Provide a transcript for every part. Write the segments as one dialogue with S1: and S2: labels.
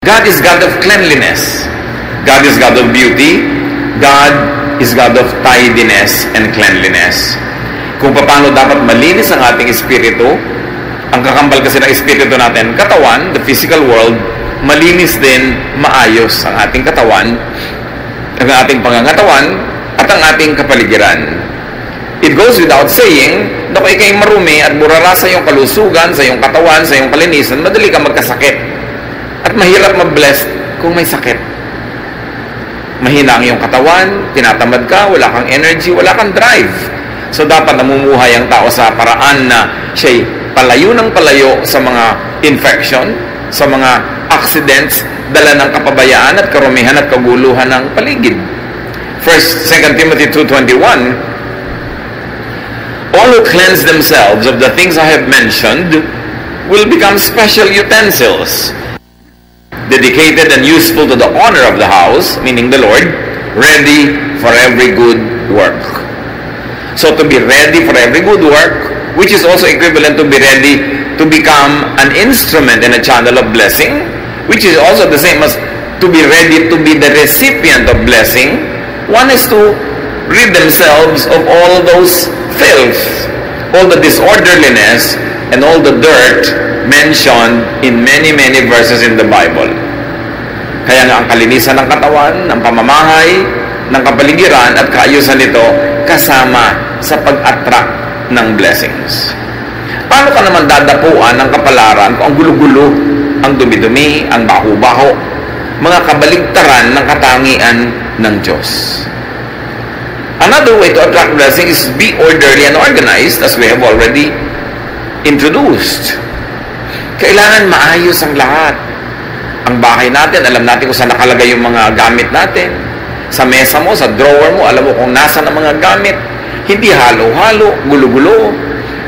S1: God is God of cleanliness. God is God of beauty. God is God of tidiness and cleanliness. Kung paano dapat malinis ang ating espiritu, ang kakambal kasi ng espiritu natin, katawan, the physical world, malinis din, maayos ang ating katawan, ang ating pangangatawan, at ang ating kapaligiran. It goes without saying na kung ikay marumi at burara sa iyong kalusugan, sa iyong katawan, sa iyong kalinisan, madali kang magkasakit. At mahirap mag-bless kung may sakit. Mahina ang iyong katawan, tinatamad ka, wala kang energy, wala kang drive. So dapat namumuhay ang tao sa paraan na siya'y palayo ng palayo sa mga infection, sa mga accidents, dala ng kapabayaan at karumihan at kaguluhan ng paligid. 2 Timothy 2:21, all who cleanse themselves of the things I have mentioned will become special utensils, dedicated and useful to the honor of the house, meaning the Lord, ready for every good work. So to be ready for every good work, which is also equivalent to be ready to become an instrument and a channel of blessing, which is also the same as to be ready to be the recipient of blessing. One is to rid themselves of all those filth, all the disorderliness, and all the dirt mentioned in many verses in the Bible. Kaya nga ang kalinisan ng katawan, ng pamamahay, ng kapaligiran at kaayusan nito kasama sa pag-attract ng blessings. Paano ka naman dadapuan ng kapalaran kung ang gulo-gulo, ang dumi-dumi, ang baho-baho, mga kabaligtaran ng katangian ng Diyos? Another way to attract blessing is be orderly and organized, as we have already introduced. Kailangan maayos ang lahat. Ang bahay natin, alam natin kung saan nakalagay yung mga gamit natin. Sa mesa mo, sa drawer mo, alam mo kung nasa ng mga gamit. Hindi halo-halo, gulo-gulo.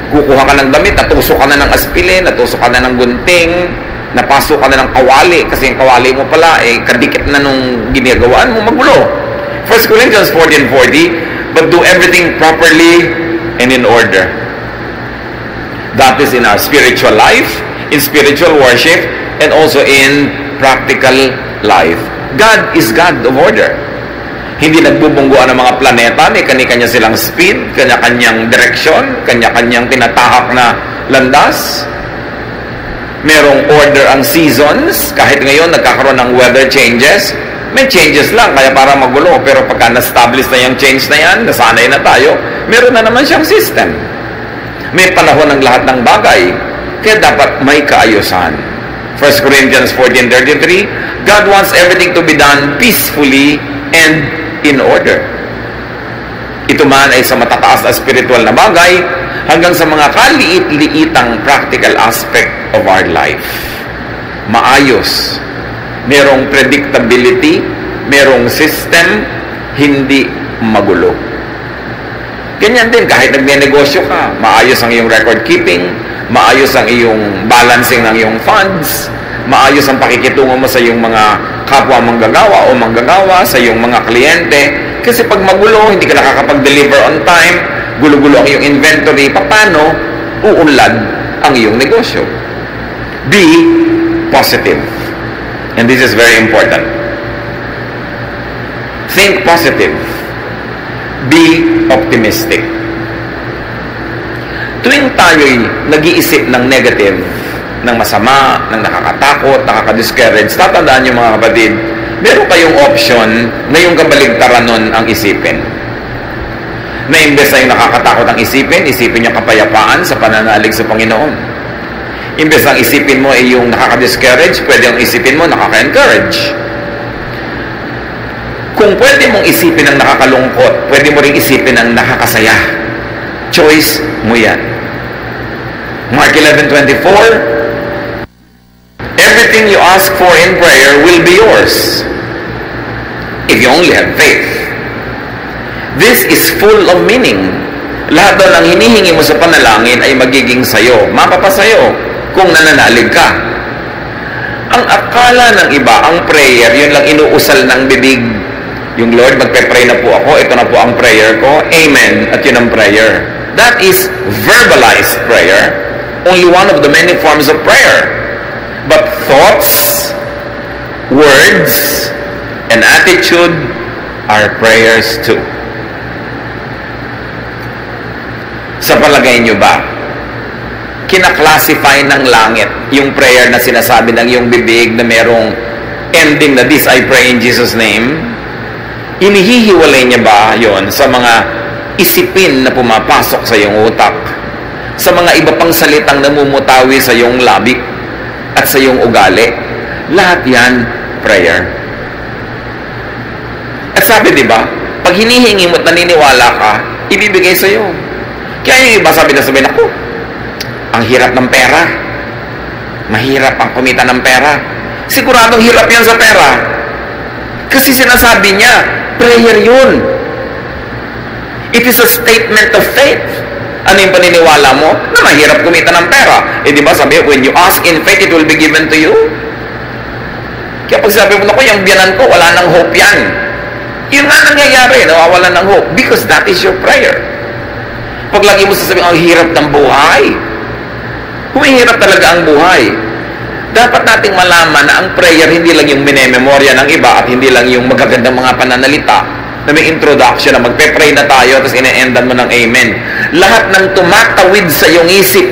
S1: Kukuha ka ng damit, natusok ka na ng aspilin, natusok ka na ng gunting, napasok ka na ng kawali, kasi yung kawali mo pala, kadikit na nung ginagawaan mo, magulo. 1 Corinthians 14:40, but do everything properly and in order. That is in our spiritual life, in spiritual worship, and also in practical life. God is God of order. Hindi nagbubungguan ng mga planeta, may kanya-kanya silang speed, kanya-kanyang direksyon, kanya-kanyang tinatahak na landas. Merong order ang seasons, kahit ngayon nagkakaroon ng weather changes, may changes lang, kaya para magulo, pero pagka na-establish na yung change na yan, nasanay na tayo, meron na naman siyang system. May panahon ng lahat ng bagay, kaya dapat may kaayusan. 1 Corinthians 14:33, God wants everything to be done peacefully and in order. Ito man ay sa matataas na spiritual na bagay hanggang sa mga kaliit-liitang practical aspect of our life. Maayos, merong predictability, merong system, hindi magulo. Ganyan din kahit nagnenegosyo ka, maayos ang iyong record keeping, maayos ang iyong balancing ng iyong funds, maayos ang pakikitungo mo sa iyong mga kapwa manggagawa o manggagawa, sa iyong mga kliyente. Kasi pag magulo, hindi ka nakakapag-deliver on time, gulo-gulo ang iyong inventory, paano uunlad ang iyong negosyo? Be positive. And this is very important. Think positive. Be optimistic. Tuwing tayo'y nag-iisip ng negative, ng masama, ng nakakatakot, nakaka-discourage, tatandaan niyo mga kapatid, meron kayong option na yung kabaligtaran nun ang isipin. Na imbes na yung nakakatakot ang isipin niyo kapayapaan sa pananalig sa Panginoon. Imbes ang isipin mo ay yung nakaka-discourage, pwede ang isipin mo nakaka-encourage. Kung pwede mong isipin ang nakakalungkot, pwede mo ring isipin ang nakakasaya. Choice mo yan. Mark 11:24, everything you ask for in prayer will be yours if you only have faith. This is full of meaning. Lahat daw ng hinihingi mo sa panalangin ay magiging sayo, mapapasayo kung nananalig ka. Ang akala ng iba, ang prayer, yun lang inuusal ng bibig. Yung Lord, magpe-pray na po ako, ito na po ang prayer ko, amen, at yun ang prayer. That is verbalized prayer, only one of the many forms of prayer. But thoughts, words and attitude are prayers too. Sa palagay nyo ba, kinaklasify ng langit yung prayer na sinasabi ng iyong bibig na merong ending na this I pray in Jesus' name? Inihihiwalay niya ba yon sa mga isipin na pumapasok sa iyong utak, sa mga iba pang salitang namumutawi sa iyong labi at sa iyong ugali? Lahat yan prayer. At sabi, di ba, pag hinihingi mo at naniniwala ka, ibibigay sa iyo. Kaya yung iba sabi ako, ang hirap ng pera. Mahirap ang kumita ng pera. Siguradong hirap yan sa pera. Kasi sinasabi niya, prayer yun. It is a statement of faith. Ano yung paniniwala mo? Na mahirap kumita ng pera. Eh di ba sabi, when you ask in faith, it will be given to you. Kaya pag sabi mo, naku, yung biyanan ko, wala nang hope yan. Yun nga nangyayari, nawawalan ng hope. Because that is your prayer. Pag lagi mo sasabihin, ang hirap ng buhay. Humihirap talaga ang buhay. Dapat nating malaman na ang prayer hindi lang yung minememorya ng iba at hindi lang yung magagandang mga pananalita na may introduction na magpe-pray na tayo tapos ine-endan mo ng amen. Lahat ng tumatawid sa iyong isip,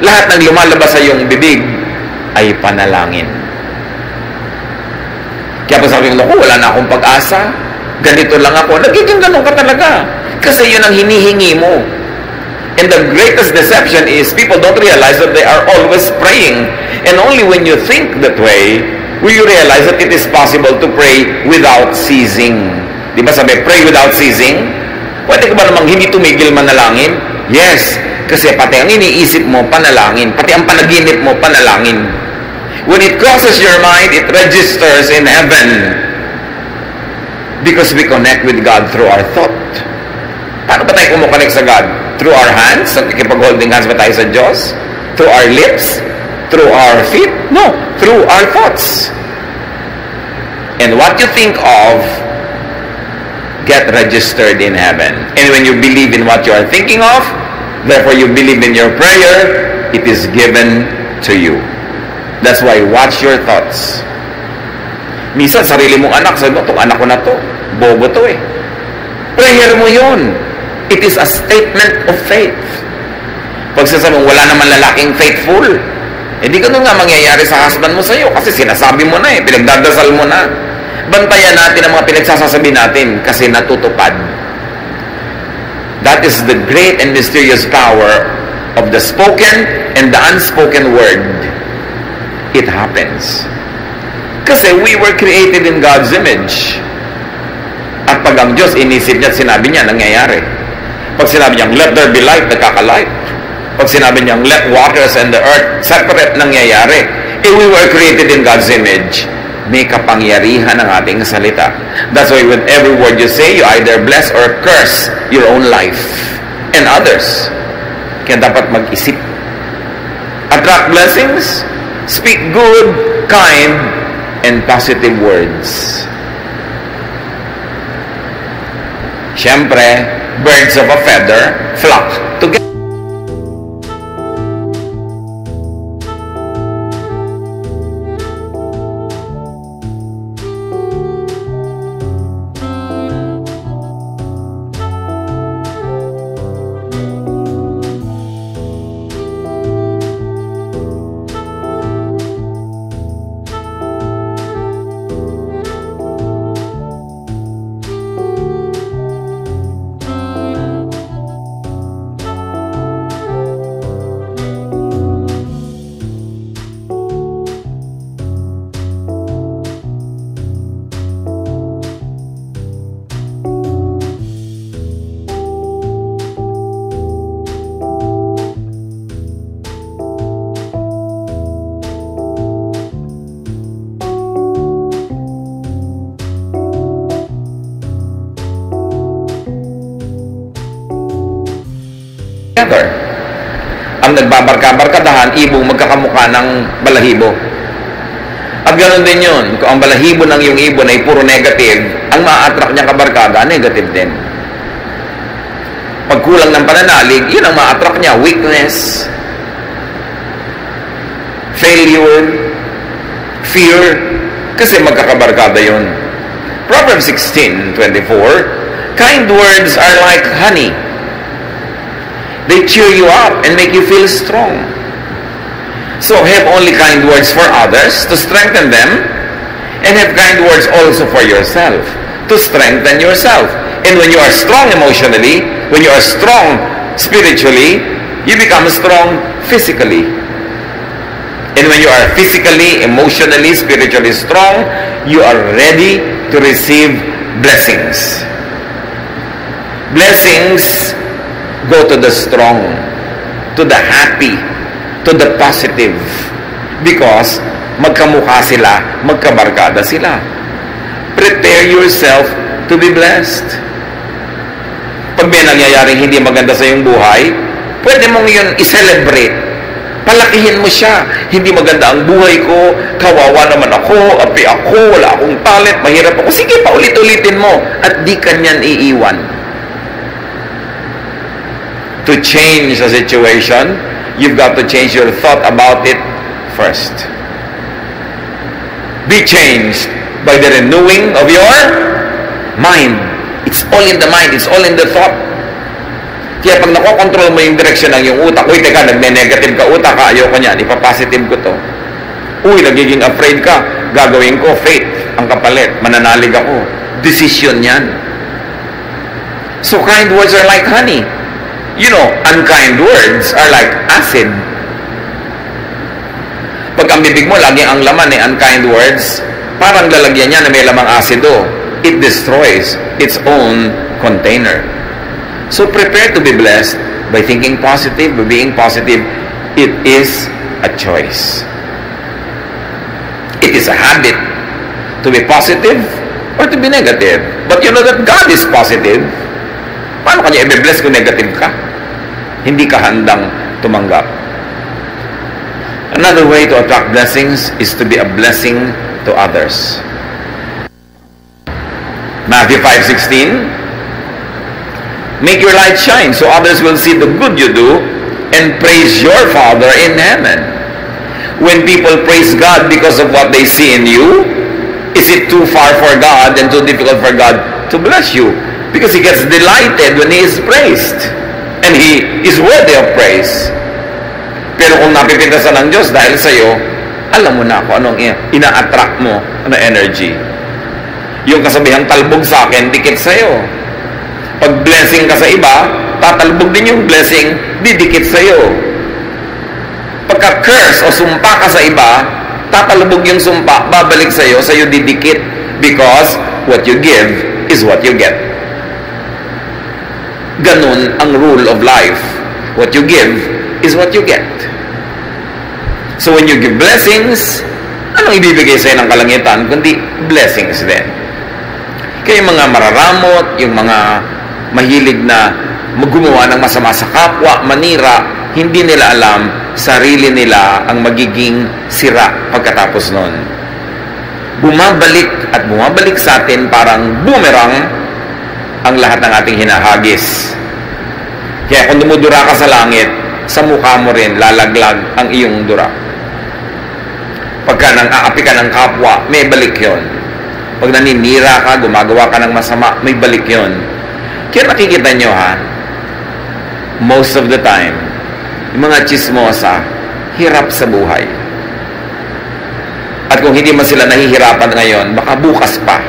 S1: lahat ng lumalabas sa iyong bibig ay panalangin. Kaya pag sabi mo, wala na akong pag-asa, ganito lang ako, nagiging ganun ka talaga. Kasi yun ang hinihingi mo. And the greatest deception is people don't realize that they are always praying. And only when you think that way, will you realize that it is possible to pray without ceasing. Di ba sabi, pray without ceasing? Pwede ka ba namang hindi tumigil manalangin? Yes, kasi pati ang iniisip mo, panalangin. Pati ang panaginip mo, panalangin. When it crosses your mind, it registers in heaven. Because we connect with God through our thought. Paano ba tayo kumukonek sa God? Through our hands? Nakikipag-holding hands ba tayo sa Diyos? Through our lips? Through our feet? No. Through our thoughts. And what you think of, get registered in heaven. And when you believe in what you are thinking of, therefore you believe in your prayer, it is given to you. That's why watch your thoughts. Minsan, sarili mong anak, sabi mo, itong anak ko na to, bobo to eh. Prayer mo yun. It is a statement of faith. Pag sasabi mo, wala naman lalaking faithful, hindi ganun nga mangyayari sa husband mo sa'yo kasi sinasabi mo na eh, pinagdadasal mo na. Bantayan natin ang mga pinagsasasabi natin kasi natutupad. That is the great and mysterious power of the spoken and the unspoken word. It happens. Kasi we were created in God's image. At pag ang Diyos inisip niya at sinabi niya, nangyayari. Pag sinabi niyang, let there be light, nagkaka-light. Pag sinabi niyang, let waters and the earth separate, nangyayari. If we were created in God's image, may kapangyarihan ang ating salita. That's why with every word you say, you either bless or curse your own life and others. Kaya dapat mag-isip. Attract blessings, speak good, kind, and positive words. Siyempre, birds of a feather flock together. Ang nagbabarka-barkadahan, ibong magkakamukha ng balahibo. At ganoon din yun. Kung ang balahibo ng yung ibon ay puro negative, ang ma-attract niyang kabarkada, negative din. Pag kulang ng pananalig, yun ang ma-attract niya. Weakness, failure, fear, kasi magkakabarkada yun. Proverbs 16:24, kind words are like honey. They cheer you up and make you feel strong. So have only kind words for others to strengthen them, and have kind words also for yourself to strengthen yourself. And when you are strong emotionally, when you are strong spiritually, you become strong physically. And when you are physically, emotionally, spiritually strong, you are ready to receive blessings. Blessings go to the strong, to the happy, to the positive. Because magkamukha sila, magkabarkada sila. Prepare yourself to be blessed. Pag may nangyayaring hindi maganda sa iyong buhay, pwede mong yun i-celebrate. Palakihin mo siya. Hindi maganda ang buhay ko, kawawa naman ako, api ako, wala akong talent, mahirap ako. Sige, paulit-ulitin mo at di kanyan iiwan. To change a situation, you've got to change your thought about it first. Be changed by the renewing of your mind. It's all in the mind. It's all in the thought. Kaya pag nakokontrol mo yung direksyon ng iyong utak, uy, teka, nagne-negative ka utak, ayoko niyan, ipapositive ko to. Uy, nagiging afraid ka, gagawin ko, faith, ang kapalit, mananalig ako. Decision yan. So kind words are like honey. You know, unkind words are like acid. Pag ang bibig mo, laging ang laman unkind words, parang lalagyan niya na may lamang asido. It destroys its own container. So prepare to be blessed by thinking positive, by being positive. It is a choice. It is a habit to be positive or to be negative. But you know that God is positive. Paano kanya i-bless kung negative ka? Hindi ka handang tumanggap. Another way to attract blessings is to be a blessing to others. Matthew 5:16, make your light shine so others will see the good you do and praise your Father in heaven. When people praise God because of what they see in you, is it too far for God and too difficult for God to bless you? Because He gets delighted when He is praised. And He is worthy of praise. Pero kung napipintasan ng Diyos dahil sa iyo, alam mo na kung anong ina-attract mo, ano energy. Yung kasabihang talbog sa akin, dikit sa iyo. Pag blessing ka sa iba, tatalbog din yung blessing, didikit sa iyo. Pagka curse o sumpa ka sa iba, tatalbog yung sumpa, babalik sa iyo didikit. Because what you give is what you get. Ganun ang rule of life. What you give is what you get. So when you give blessings, anong ibibigay sa'yo ng kalangitan? Kundi blessings din. Kaya yung mga mararamot, yung mga mahilig na gumawa ng masama sa kapwa, manira, hindi nila alam, sarili nila ang magiging sira pagkatapos nun. Bumabalik at bumabalik sa atin parang boomerang ang lahat ng ating hinahagis. Kaya kung dumudura ka sa langit, sa mukha mo rin lalaglag ang iyong dura. Pagka nang aapi ka ng kapwa, may balik yon. Pag naninira ka, gumagawa ka ng masama, may balik yon. Kaya nakikita nyo most of the time, yung mga chismosa, hirap sa buhay. At kung hindi man sila nahihirapan ngayon, baka bukas pa.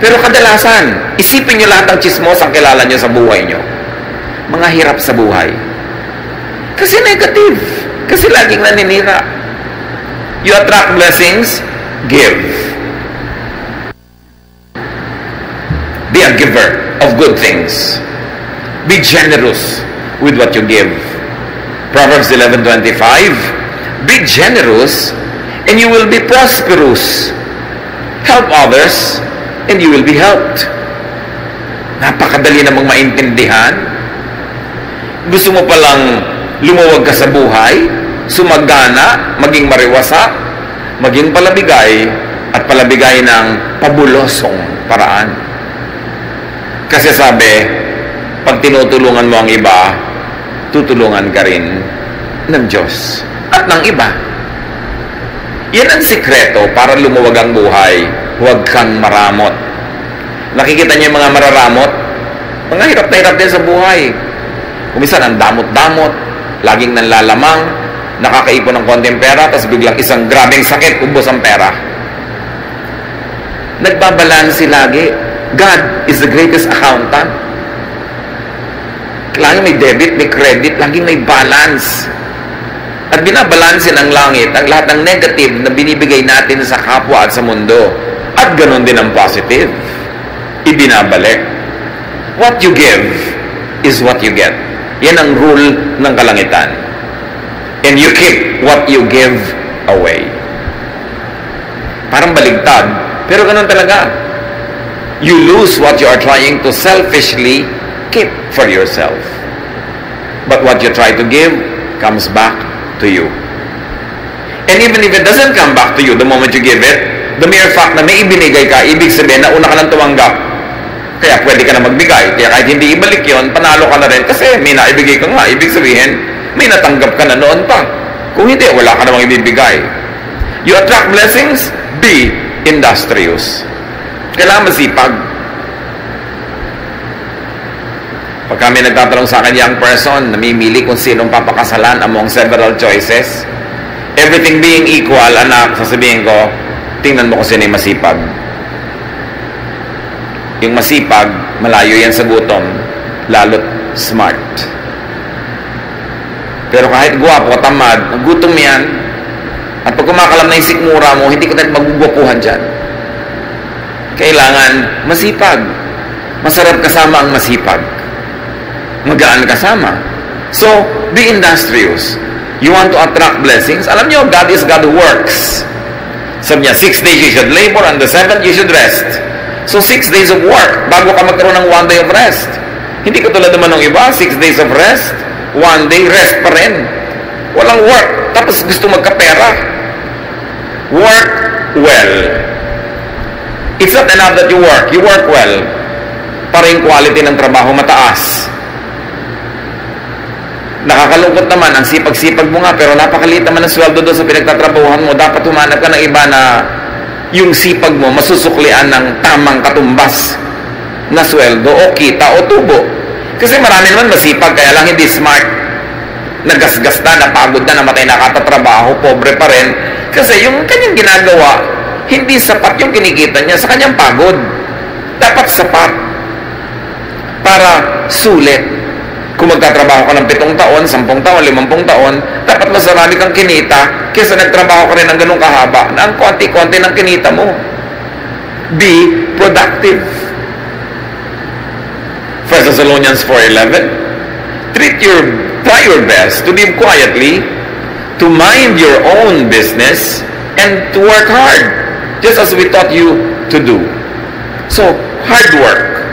S1: Pero kadalasan, isipin nyo lahat ng chismosa ang kilala nyo sa buhay nyo. Mga hirap sa buhay. Kasi negative. Kasi laging naninira. You attract blessings, give. Be a giver of good things. Be generous with what you give. Proverbs 11:25, be generous and you will be prosperous. Help others and you will be helped. Napakadali namang maintindihan. Gusto mo palang lumuwag ka sa buhay, sumagana, maging mariwasa, maging palabigay, at palabigay ng pabulosong paraan. Kasi sabi, pag tinutulungan mo ang iba, tutulungan ka rin ng Diyos at ng iba. Yan ang sikreto para lumuwag ang buhay. Huwag kang maramot. Nakikita niyo yung mga mararamot? Mga hirap na hirap din sa buhay. Kumisan ang damot-damot, laging nanlalamang, nakakaipon ng konting pera, tapos biglang isang grabing sakit, ubos ang pera. Nagbabalansi lagi. God is the greatest accountant. Laging may debit, may credit, laging may balance. At binabalansin ng langit ang lahat ng negative na binibigay natin sa kapwa at sa mundo. At ganun din ang positive. Ibinabalik. What you give is what you get. Yan ang rule ng kalangitan. And you keep what you give away. Parang baligtad, pero ganun talaga. You lose what you are trying to selfishly keep for yourself. But what you try to give comes back to you. And even if it doesn't come back to you the moment you give it, the mere fact na may ibinigay ka, ibig sabihin na una ka nang tumanggap. Kaya pwede ka na magbigay. Kaya kahit hindi ibalik yon, panalo ka na rin kasi may naibigay ka nga. Ibig sabihin, may natanggap ka na noon pa. Kung hindi, wala ka namang ibibigay. You attract blessings, be industrious. Kailangan masipag. Pag kami nagtatanong sa akin, young person, namimili kung sinong papakasalan among several choices, everything being equal, anak, sasabihin ko, tingnan mo kung sino yung masipag. Yung masipag, malayo yan sa gutom, lalo't smart. Pero kahit guwapo, tamad, gutom yan, at pag kumakalam na yung sikmura mo, hindi ko tayo magugwapuhan dyan. Kailangan masipag. Masarap kasama ang masipag. Magaan kasama. So, be industrious. You want to attract blessings? Alam nyo, God is God who works. Sabi niya, 6 days you should labor, and the 7th you should rest. So, 6 days of work, bago ka magkaroon ng 1 day of rest. Hindi katulad naman ng iba, 6 days of rest, 1 day rest pa rin. Walang work, tapos gusto magkapera. Work well. It's not enough that you work well. Para yung quality ng trabaho mataas. Nakakalungkot naman, ang sipag-sipag mo nga, pero napakaliit naman ang sweldo doon sa pinagtatrabahuhan mo. Dapat humanap ka ng iba na yung sipag mo masusuklian ng tamang katumbas na sweldo o kita o tubo. Kasi marami naman masipag, kaya lang hindi smart. Nagasgas na, napagod na, namatay na katatrabaho, pobre pa rin. Kasi yung kanyang ginagawa, hindi sapat yung kinikita niya sa kanyang pagod. Dapat sapat para sulit. Kung magtatrabaho ka ng 7 taon, 10 taon, 50 taon, dapat mas marami kang kinita kaysa nagtrabaho ka rin ng ganung kahaba na ang konti-konti ng kinita mo. Be productive. 1 Thessalonians 4:11, try your best to live quietly, to mind your own business, and to work hard, just as we taught you to do. So, hard work.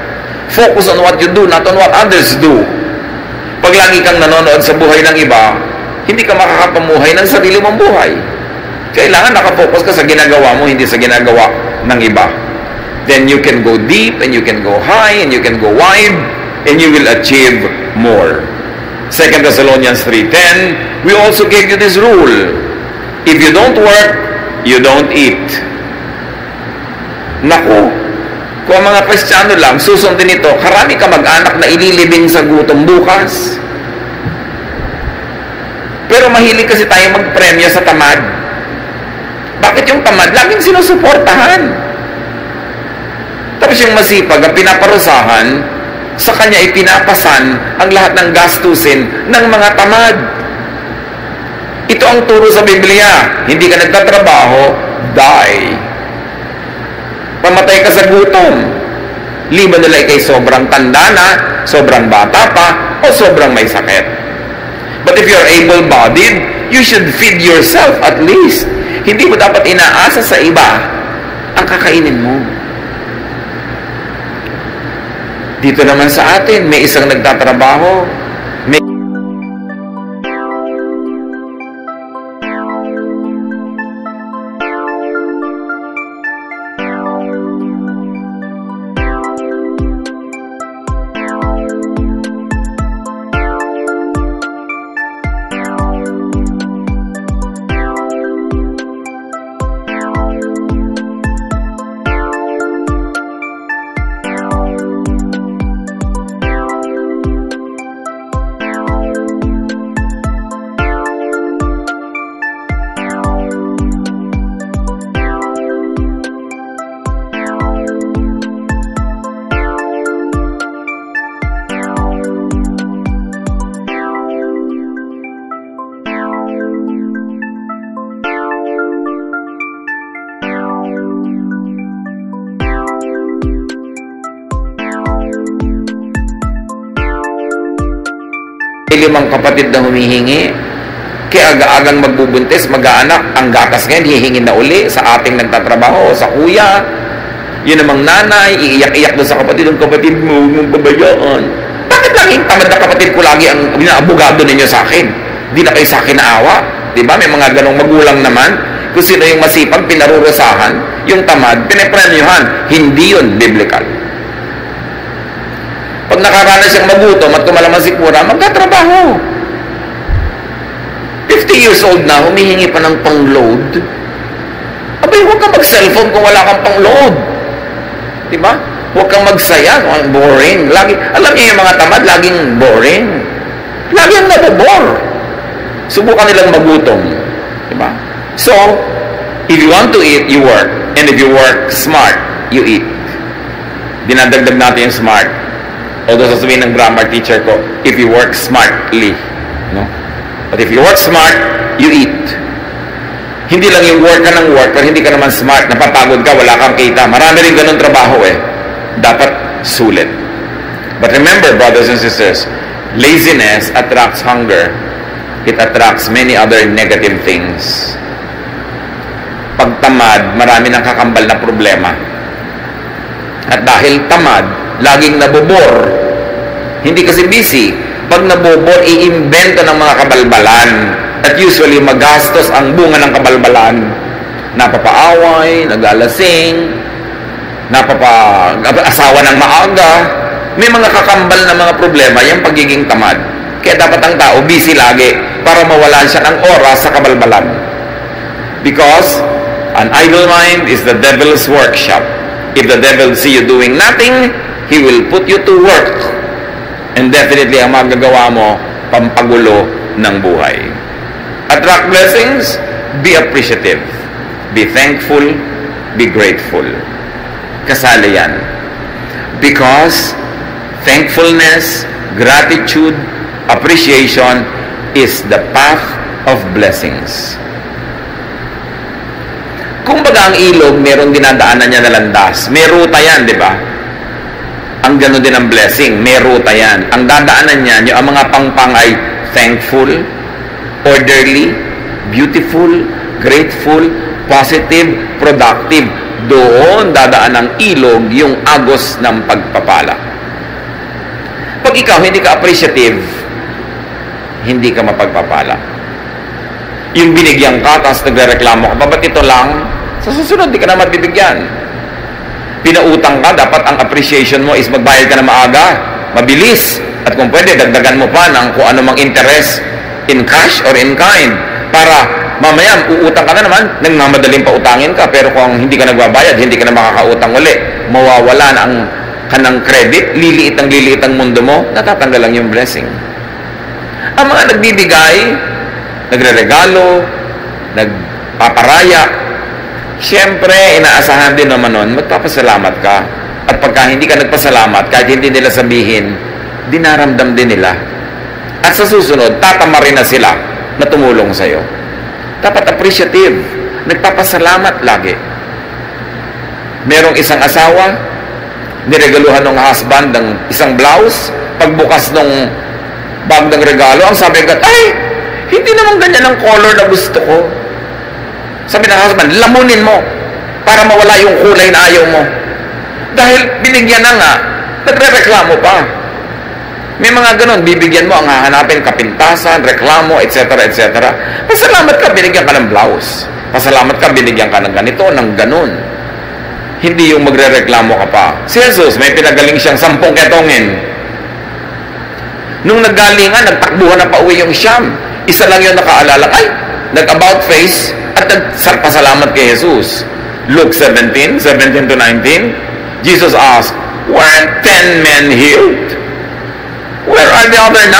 S1: Focus on what you do, not on what others do. Pag lagi kang nanonood sa buhay ng iba, hindi ka makakapamuhay ng sarili mong buhay. Kailangan nakapokus ka sa ginagawa mo, hindi sa ginagawa ng iba. Then you can go deep, and you can go high, and you can go wide, and you will achieve more. 2 Thessalonians 3:10, we also gave you this rule. If you don't work, you don't eat. Naku, kung mga Kristiyano lang, susundin ito, karami ka mag-anak na ililibing sa gutom bukas. Pero mahilig kasi tayo magpremyo sa tamad. Bakit yung tamad? Laging sinusuportahan. Tapos yung masipag, ang pinaparusahan, sa kanya ipinapasan ang lahat ng gastusin ng mga tamad. Ito ang turo sa Biblia. Hindi ka nagtatrabaho, die. Pamatay ka sa gutom. Liban nila ikay sobrang tanda na, sobrang bata pa, o sobrang may sakit. But if you're able-bodied, you should feed yourself at least. Hindi mo dapat inaasa sa iba ang kakainin mo. Dito naman sa atin, may isang nagtatrabaho, may Limang kapatid na humihingi, kaya aga-agang magbubuntis, mag-aanak, ang gatas ngayon hihingin na uli sa ating nagtatrabaho, sa kuya, yun namang nanay, iiyak-iyak doon sa kapatid, ang kapatid mo, huwag mong pabayaan. Bakit laging tamad na kapatid ko lagi ang abogado ninyo sa akin? Di na kayo sa akin naawa? Diba? May mga ganong magulang naman, kung sino yung masipag, pinarurusahan, yung tamad, pinipremyuhan. Hindi yun biblical. Pag nakaranas siyang magutom at kumalaman si Kura, magtatrabaho. 50 years old na, humihingi pa ng pang-load. Abay, huwag kang mag-cellphone kung wala kang pang-load. Diba? Huwag kang magsaya, boring. Lagi, alam niyo yung mga tamad, laging boring. Lagi ang nabobor. Subukan nilang magutom. Diba? So, if you want to eat, you work. And if you work smart, you eat. Dinadagdag natin yung smart. Although sasabihin ng grammar teacher ko, if you work smartly. No? But if you work smart, you eat. Hindi lang yung work ka ng work, pero hindi ka naman smart, napapagod ka, wala kang kita. Marami rin ganun trabaho eh. Dapat sulit. But remember, brothers and sisters, laziness attracts hunger. It attracts many other negative things. Pag tamad, marami nang kakambal na problema. At dahil tamad, laging nabobor. Hindi kasi busy. Pag nabobor, iimbento ng mga kabalbalan. At usually, magastos ang bunga ng kabalbalan. Napapaaway, nagalasing, asawa ng maaga. May mga kakambal na mga problema, yung pagiging tamad. Kaya dapat ang tao busy lagi para mawalan siya ng oras sa kabalbalan. Because an idle mind is the devil's workshop. If the devil see you doing nothing, he will put you to work. And definitely, ang magagawa mo, pampagulo ng buhay. Attract blessings, be appreciative. Be thankful, be grateful. Kasali yan. Because thankfulness, gratitude, appreciation is the path of blessings. Kung baga ang ilog, merong dinadaanan niya na landas. May ruta yan, di ba? Ang gano'n din ang blessing. May ruta yan. Ang dadaanan niya, yung ang mga pangpang ay thankful, orderly, beautiful, grateful, positive, productive. Doon dadaan ng ilog yung agos ng pagpapala. Pag ikaw hindi ka appreciative, hindi ka mapagpapala. Yung binigyan ka, tapos nagrereklamo ka, ba't ito lang? Sa susunod, di ka na mabibigyan. Pinautang ka, dapat ang appreciation mo is magbayad ka na maaga, mabilis, at kung pwede, dagdagan mo pa ng kung ano mang interest in cash or in kind, para mamaya, uutang ka na naman, nagmamadaling pautangin ka, pero kung hindi ka nagbabayad, hindi ka na makakautang uli, mawawala na ang kanang credit, liliit ang mundo mo, natatanggal lang yung blessing. Ang mga nagbibigay, nagreregalo, nagpaparaya, siyempre, inaasahan din naman nun, magpapasalamat ka. At pagka hindi ka nagpasalamat, kahit hindi nila sabihin, dinaramdam din nila. At sa susunod, tatamarin na sila na tumulong sa'yo. Dapat appreciative. Nagpapasalamat lagi. Merong isang asawa, niregaluhan ng husband ng isang blouse, pagbukas ng bag ng regalo, ang sabi agad, ay, hindi naman ganyan ang color na gusto ko. Sabi ng husband, lamunin mo para mawala yung kulay na ayaw mo. Dahil binigyan na nga, nagre-reklamo pa. May mga ganun, bibigyan mo ang hahanapin, kapintasan, reklamo, etc., etc. Pasalamat ka, binigyan ka ng blouse. Pasalamat ka, binigyan ka ng ganito, ng ganun. Hindi yung magre-reklamo ka pa. Si Jesus, may pinagaling siyang 10 ketongin. Nung naggalingan, nagtakbuhan na pauwi yung Siyam. Isa lang yung nakaalala, ay, nag-about face, at nagpasalamat kay Jesus. Luke 17 to 19, Jesus asked, weren't 10 men healed? Where are the other 9?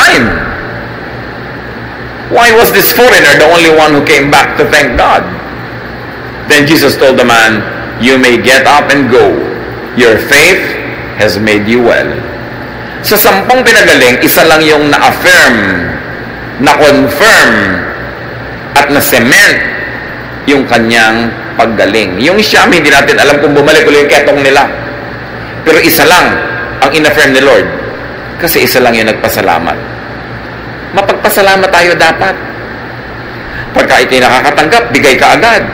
S1: Why was this foreigner the only one who came back to thank God? Then Jesus told the man, you may get up and go. Your faith has made you well. Sa 10 pinagaling, isa lang yung na-affirm, na-confirm, at na-cement yung kanyang paggaling. Yung Siyam, hindi natin alam kung bumalik ulit yung ketong nila. Pero isa lang ang in-affirm ni Lord. Kasi isa lang yung nagpasalamat. Mapagpasalamat tayo dapat. Pagka ito'y nakakatanggap, bigay ka agad.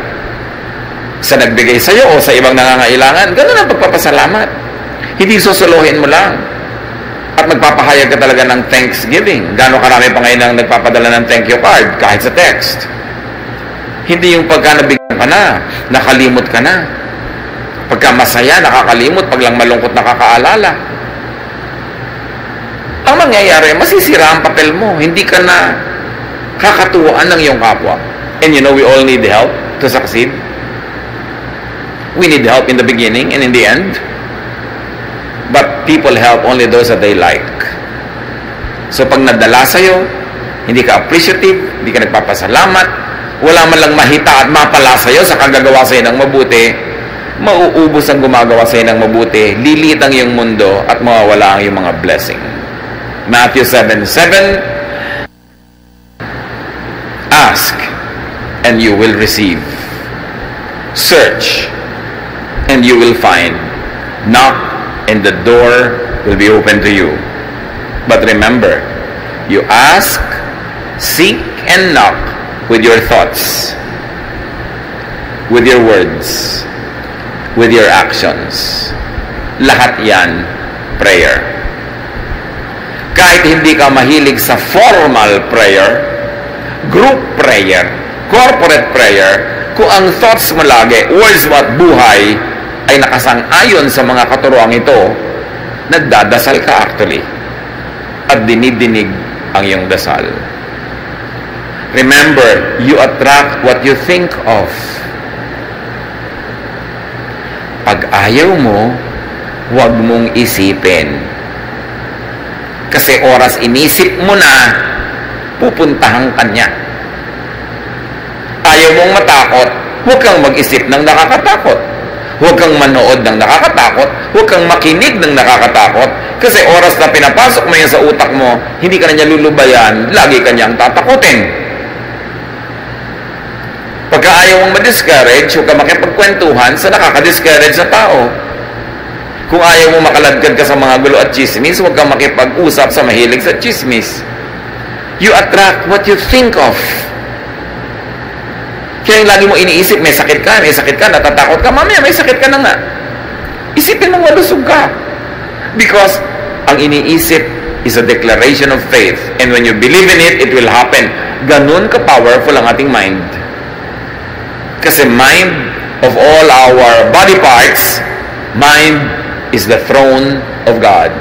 S1: Sa nagbigay sa'yo o sa ibang nangangailangan, ganun ang pagpapasalamat. Hindi susuluhin mo lang. At magpapahayag ka talaga ng thanksgiving. Gano'ng karami pa ngayon ang nagpapadala ng thank you card, kahit sa text. Hindi yung pagka nabigyan ka na, nakalimot ka na. Pagka masaya, nakakalimot, pag lang malungkot, nakakaalala. Ang mangyayari, masisira ang papel mo. Hindi ka na kakatuwaan ng iyong kapwa. And you know, we all need help to succeed. We need help in the beginning and in the end. But people help only those that they like. So pag nadala sa'yo, hindi ka appreciative, hindi ka nagpapasalamat, wala man lang mahita at mapala sa'yo sa kagagawa sa'yo ng mabuti, mauubos ang gumagawa sa'yo ng mabuti, lilit ang iyong mundo at mawawala ang iyong mga blessing. Matthew 7:7, ask and you will receive. Search and you will find. Knock and the door will be open to you. But remember, you ask, seek, and knock with your thoughts, with your words, with your actions. Lahat yan, prayer. Kahit hindi ka mahilig sa formal prayer, group prayer, corporate prayer, kung ang thoughts mo lagi, words mo at buhay, ay nakasang-ayon sa mga katuroang ito, nagdadasal ka actually. At dinidinig ang iyong dasal. Remember, you attract what you think of. Pag ayaw mo, huwag mong isipin. Kasi oras inisip mo na, pupuntahan ka niya. Ayaw mong matakot, huwag kang mag-isip ng nakakatakot. Huwag kang manood ng nakakatakot, huwag kang makinig ng nakakatakot, kasi oras na pinapasok mo yan sa utak mo, hindi ka na niya lulubayan, lagi ka niyang tatakutin. Pagka ayaw mong ma-discourage, huwag kang makipagkwentuhan sa nakaka-discourage na tao. Kung ayaw mong makaladkad ka sa mga gulo at chismis, huwag kang makipag-usap sa mahilig sa chismis. You attract what you think of. Kaya yung lagi mo iniisip, may sakit ka, natatakot ka, mamaya may sakit ka na nga. Isipin mong malusog ka. Because ang iniisip is a declaration of faith. And when you believe in it, it will happen. Ganun ka-powerful ang ating mind. Kasi mind of all our body parts, mind is the throne of God.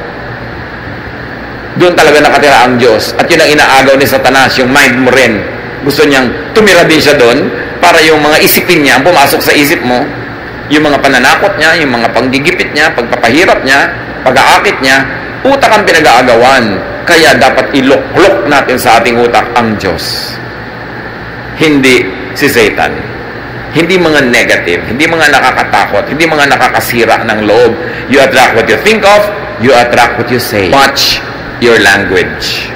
S1: Doon talaga nakatira ang Diyos. At yun ang inaagaw ni Satanas, yung mind mo rin. Gusto niyang tumira din siya doon para yung mga isipin niya, pumasok sa isip mo, yung mga pananakot niya, yung mga panggigipit niya, pagpapahirap niya, pag-aakit niya, utak ang pinag-aagawan. Kaya dapat ilok-lok natin sa ating utak ang Diyos. Hindi si Satan. Hindi mga negative, hindi mga nakakatakot, hindi mga nakakasira ng loob. You attract what you think of, you attract what you say. Watch your language.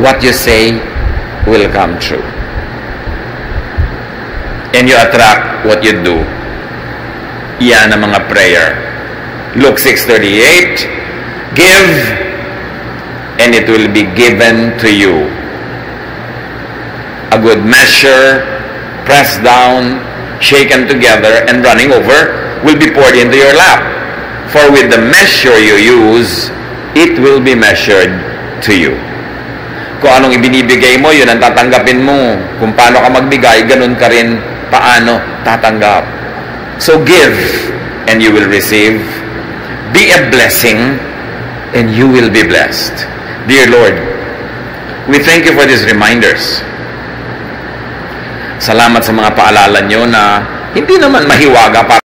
S1: What you say will come true. And you attract what you do. Iyan ang mga prayer. Luke 6:38, give and it will be given to you. A good measure, pressed down, shaken together, and running over, will be poured into your lap. For with the measure you use, it will be measured to you. Kung anong ibinibigay mo, yun ang tatanggapin mo. Kung paano ka magbigay, ganun ka rin paano tatanggap. So give, and you will receive. Be a blessing, and you will be blessed. Dear Lord, we thank you for these reminders. Salamat sa mga paalala nyo na hindi naman mahiwaga para